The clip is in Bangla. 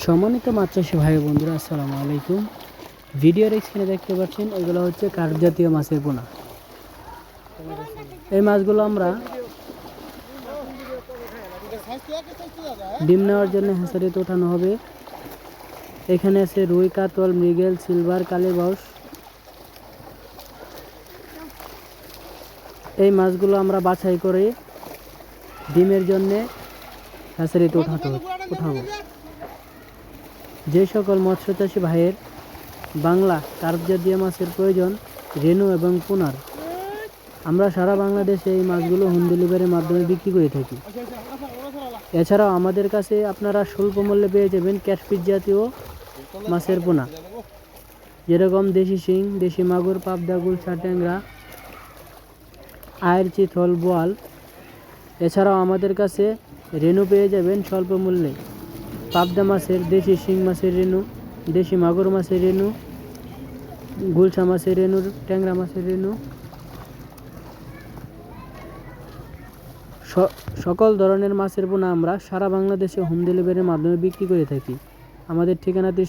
সম্মানিত মাছ চাষি ভাই বন্ধুরা, আসসালামু আলাইকুম। ভিডিওর স্ক্রিনে দেখতে পাচ্ছেন এগুলো হচ্ছে কার্প জাতীয় মাছের পোনা। এই মাছগুলো আমরা ডিম নেওয়ার জন্য হ্যাচারিতে ওঠানো হবে। এখানে আছে রুই, কাতল, মৃগেল, সিলভার, কালীবাউস। এই মাছগুলো আমরা বাছাই করে ডিমের জন্যে হ্যাচারিতে উঠাবো। যে সকল মৎস্যচাষী ভাইয়ের বাংলা কার্প জাতীয় মাছের প্রয়োজন, রেনু এবং পুনার, আমরা সারা বাংলাদেশে এই মাছগুলো হোম ডেলিভারির মাধ্যমে বিক্রি করে থাকি। এছাড়াও আমাদের কাছে আপনারা স্বল্প মূল্যে পেয়ে যাবেন ক্যাটফিশ জাতীয় মাছের পোনা, যেরকম দেশি শিং, দেশি মাগুর, পাবদা, গুলশা, ট্যাংরা, আয়ের, চিতল, বোয়াল। এছাড়াও আমাদের কাছে রেনু পেয়ে যাবেন স্বল্প মূল্যে। পাবদা মাছের, দেশি শিং মাছের রেনু, দেশি মাগুর মাছের রেনু, গুলশা মাছের রেনু, ট্যাংরা মাছের রেনু, সকল ধরনের মাছের পোনা আমরা সারা বাংলাদেশে হোম ডেলিভারির মাধ্যমে বিক্রি করে থাকি। আমাদের ঠিকানাটি